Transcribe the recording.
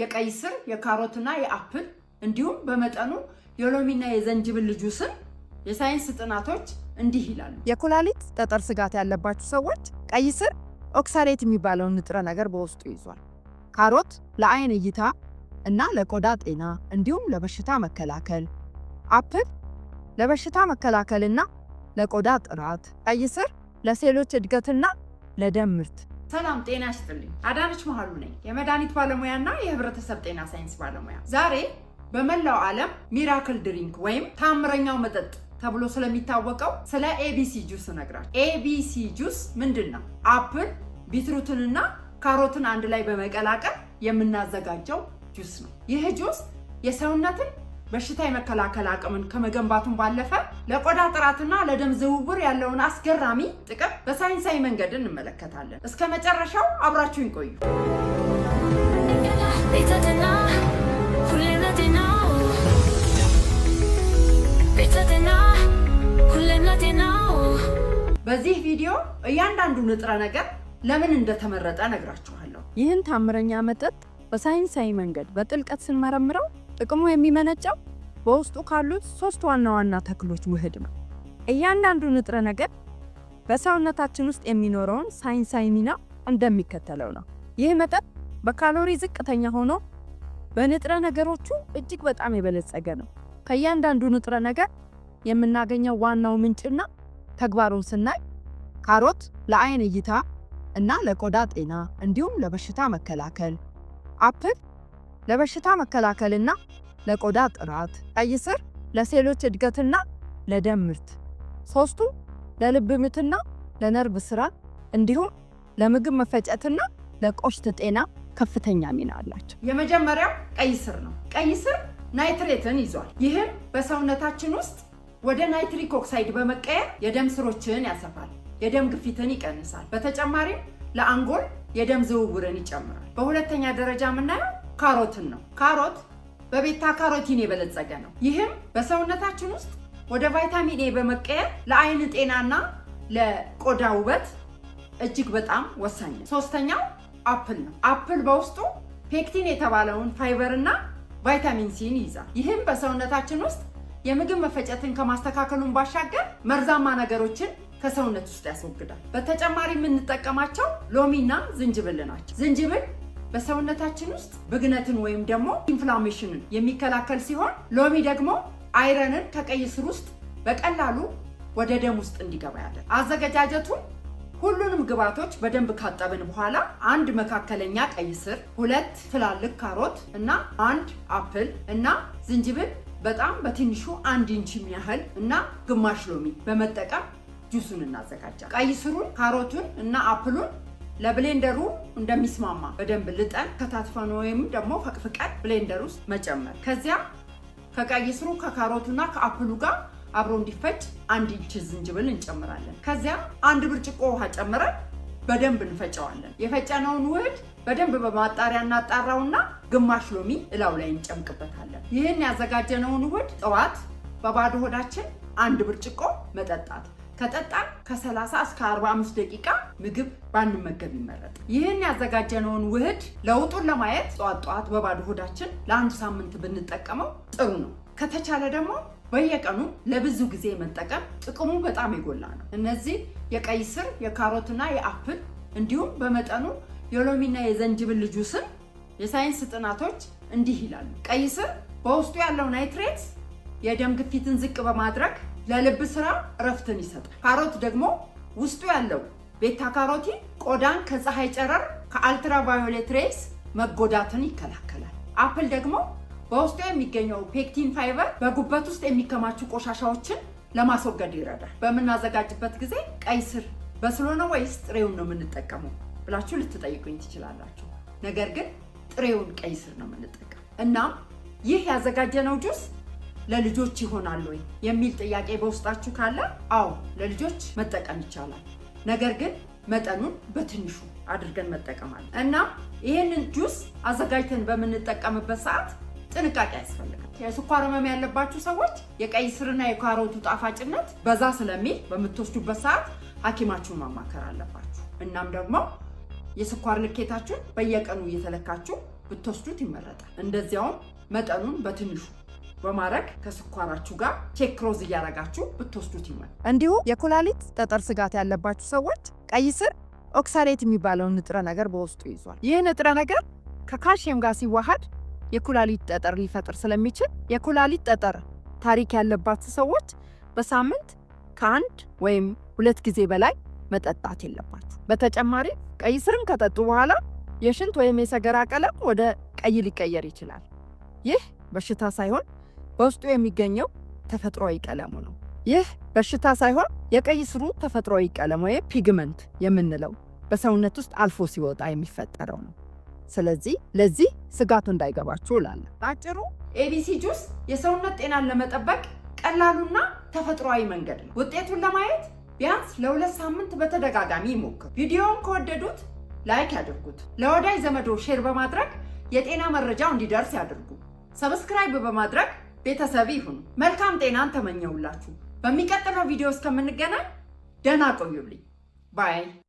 የቀይ ስር የካሮትና የአፕል እንዲሁም በመጠኑ የሎሚና የዘንጅብል ጁስን የሳይንስ ጥናቶች እንዲህ ይላሉ። የኩላሊት ጠጠር ስጋት ያለባችሁ ሰዎች ቀይ ስር ኦክሳሌት የሚባለውን ንጥረ ነገር በውስጡ ይዟል። ካሮት ለአይን እይታ እና ለቆዳ ጤና እንዲሁም ለበሽታ መከላከል፣ አፕል ለበሽታ መከላከልና ለቆዳ ጥራት፣ ቀይ ስር ለሴሎች እድገትና ለደም ምርት። ሰላም ጤና ይስጥልኝ። አዳነች መሃሉ ነኝ፣ የመድኃኒት ባለሙያና የህብረተሰብ ጤና ሳይንስ ባለሙያ። ዛሬ በመላው ዓለም ሚራክል ድሪንክ ወይም ታምረኛው መጠጥ ተብሎ ስለሚታወቀው ስለ ኤቢሲ ጁስ እነግራለሁ። ኤቢሲ ጁስ ምንድነው? አፕል ቢትሩትንና ካሮትን አንድ ላይ በመቀላቀል የምናዘጋጀው ጁስ ነው። ይህ ጁስ የሰውነትን በሽታ የመከላከል አቅምን ከመገንባቱም ባለፈ ለቆዳ ጥራትና ለደም ዝውውር ያለውን አስገራሚ ጥቅም በሳይንሳዊ መንገድ እንመለከታለን። እስከ መጨረሻው አብራችሁን ቆዩ። በዚህ ቪዲዮ እያንዳንዱ ንጥረ ነገር ለምን እንደተመረጠ ነግራችኋለሁ። ይህን ታምረኛ መጠጥ በሳይንሳዊ መንገድ በጥልቀት ስንመረምረው ጥቅሙ የሚመነጨው በውስጡ ካሉት 3 ዋና ዋና ተክሎች ውህድ ነው። እያንዳንዱ ንጥረ ነገር በሰውነታችን ውስጥ የሚኖረውን ሳይንሳዊ ሚና እንደሚከተለው ነው። ይህ መጠጥ በካሎሪ ዝቅተኛ ሆኖ በንጥረ ነገሮቹ እጅግ በጣም የበለጸገ ነው። ከእያንዳንዱ ንጥረ ነገር የምናገኘው ዋናው ምንጭና ተግባሩን ስናይ ካሮት ለአይን እይታ እና ለቆዳ ጤና እንዲሁም ለበሽታ መከላከል፣ አፕል ለበሽታ መከላከልና ለቆዳ ጥራት፣ ቀይ ስር ለሴሎች እድገትና ለደም ምርት። 3ቱ ለልብ ምትና ለነርቭ ስራ እንዲሁም ለምግብ መፈጨትና ለቆሽት ጤና ከፍተኛ ሚና አላቸው። የመጀመሪያው ቀይ ስር ነው። ቀይ ስር ናይትሬትን ይዟል። ይህም በሰውነታችን ውስጥ ወደ ናይትሪክ ኦክሳይድ በመቀየር የደም ስሮችን ያሰፋል፣ የደም ግፊትን ይቀንሳል። በተጨማሪም ለአንጎል የደም ዝውውርን ይጨምራል። በሁለተኛ ደረጃ የምናየው ካሮትን ነው። ካሮት በቤታ ካሮቲን የበለጸገ ነው። ይህም በሰውነታችን ውስጥ ወደ ቫይታሚን ኤ በመቀየር ለአይን ጤናና ለቆዳ ውበት እጅግ በጣም ወሳኝ ነው። ሶስተኛው አፕል ነው። አፕል በውስጡ ፔክቲን የተባለውን ፋይበርና ቫይታሚን ሲን ይይዛል። ይህም በሰውነታችን ውስጥ የምግብ መፈጨትን ከማስተካከሉን ባሻገር መርዛማ ነገሮችን ከሰውነት ውስጥ ያስወግዳል። በተጨማሪ የምንጠቀማቸው ሎሚና ዝንጅብል ናቸው። ዝንጅብል በሰውነታችን ውስጥ ብግነትን ወይም ደግሞ ኢንፍላሜሽንን የሚከላከል ሲሆን ሎሚ ደግሞ አይረንን ከቀይ ስር ውስጥ በቀላሉ ወደ ደም ውስጥ እንዲገባ ያደርጋል። አዘገጃጀቱን ሁሉንም ግብዓቶች በደንብ ካጠብን በኋላ 1 መካከለኛ ቀይ ስር፣ 2 ትላልቅ ካሮት እና 1 አፕል እና ዝንጅብል በጣም በትንሹ 1 ኢንች ያህል እና ግማሽ ሎሚ በመጠቀም ጁሱን እናዘጋጃለን። ቀይ ስሩን፣ ካሮቱን እና አፕሉን ለብሌንደሩ እንደሚስማማ በደንብ ልጠን ከታትፈን ወይም ደግሞ ፈቅፍቀን ብሌንደር ውስጥ መጨመር። ከዚያ ከቀይ ስሩ ከካሮቱና ከአፕሉ ጋር አብሮ እንዲፈጭ 1 ኢንች ዝንጅብል እንጨምራለን። ከዚያ 1 ብርጭቆ ውሃ ጨምረን በደንብ እንፈጨዋለን። የፈጨነውን ውህድ በደንብ በማጣሪያ እናጣራውና ግማሽ ሎሚ እላው ላይ እንጨምቅበታለን። ይህን ያዘጋጀነውን ውህድ ጠዋት በባዶ ሆዳችን 1 ብርጭቆ መጠጣት። ከጠጣን ከ30 እስከ 45 ደቂቃ ምግብ ባንመገብ ይመረጥ። ይህን ያዘጋጀነውን ውህድ ለውጡን ለማየት ጠዋት በባዶ ሆዳችን ለ1 ሳምንት ብንጠቀመው ጥሩ ነው። ከተቻለ ደግሞ በየቀኑ ለብዙ ጊዜ መጠቀም ጥቅሙ በጣም የጎላ ነው። እነዚህ የቀይ ስር የካሮትና የአፕል እንዲሁም በመጠኑ የሎሚና የዘንጅብል ጁስን የሳይንስ ጥናቶች እንዲህ ይላሉ። ቀይ ስር በውስጡ ያለው ናይትሬት የደም ግፊትን ዝቅ በማድረግ ለልብ ስራ እረፍትን ይሰጣል። ካሮት ደግሞ ውስጡ ያለው ቤታ ካሮቲን ቆዳን ከፀሐይ ጨረር ከአልትራቫዮሌት ሬይስ መጎዳትን ይከላከላል። አፕል ደግሞ በውስጡ የሚገኘው ፔክቲን ፋይበር በጉበት ውስጥ የሚከማቹ ቆሻሻዎችን ለማስወገድ ይረዳል። በምናዘጋጅበት ጊዜ ቀይ ስር በስሎ ነው ወይስ ጥሬውን ነው የምንጠቀመው ብላችሁ ልትጠይቁኝ ትችላላችሁ። ነገር ግን ጥሬውን ቀይ ስር ነው የምንጠቀመው። እናም ይህ ያዘጋጀነው ጁስ ለልጆች ይሆናል ወይ የሚል ጥያቄ በውስጣችሁ ካለ፣ አዎ ለልጆች መጠቀም ይቻላል። ነገር ግን መጠኑን በትንሹ አድርገን መጠቀም አለ። እናም ይህንን ጁስ አዘጋጅተን በምንጠቀምበት ሰዓት ጥንቃቄ ያስፈልጋል። የስኳር ህመም ያለባችሁ ሰዎች የቀይ ስርና የካሮቱ ጣፋጭነት በዛ ስለሚል በምትወስዱበት ሰዓት ሐኪማችሁን ማማከር አለባችሁ። እናም ደግሞ የስኳር ልኬታችሁን በየቀኑ እየተለካችሁ ብትወስዱት ይመረጣል። እንደዚያውም መጠኑን በትንሹ በማድረግ ከስኳራችሁ ጋር ቼክሮዝ እያደረጋችሁ ብትወስዱት ይመረጣል። እንዲሁም የኩላሊት ጠጠር ስጋት ያለባችሁ ሰዎች ቀይ ስር ኦክሳሌት የሚባለውን ንጥረ ነገር በውስጡ ይዟል። ይህ ንጥረ ነገር ከካልሲየም ጋር ሲዋሃድ የኩላሊት ጠጠር ሊፈጥር ስለሚችል የኩላሊት ጠጠር ታሪክ ያለባችሁ ሰዎች በሳምንት ከአንድ ወይም 2 ጊዜ በላይ መጠጣት የለባችሁ። በተጨማሪ ቀይ ስርን ከጠጡ በኋላ የሽንት ወይም የሰገራ ቀለም ወደ ቀይ ሊቀየር ይችላል። ይህ በሽታ ሳይሆን በውስጡ የሚገኘው ተፈጥሯዊ ቀለሙ ነው። ይህ በሽታ ሳይሆን የቀይ ስሩ ተፈጥሯዊ ቀለም ወይም ፒግመንት የምንለው በሰውነት ውስጥ አልፎ ሲወጣ የሚፈጠረው ነው። ስለዚህ ለዚህ ስጋቱ እንዳይገባችሁ እላለሁ። ባጭሩ ኤቢሲ ጁስ የሰውነት ጤናን ለመጠበቅ ቀላሉና ተፈጥሯዊ መንገድ ነው። ውጤቱን ለማየት ቢያንስ ለ2 ሳምንት በተደጋጋሚ ይሞክሩ። ቪዲዮውን ከወደዱት ላይክ ያድርጉት። ለወዳጅ ዘመዶ ሼር በማድረግ የጤና መረጃው እንዲደርስ ያድርጉ። ሰብስክራይብ በማድረግ ቤተሰብ ይሁኑ። መልካም ጤናን ተመኘውላችሁ። በሚቀጥለው ቪዲዮ እስከምንገናኝ ደህና ቆዩልኝ። ባይ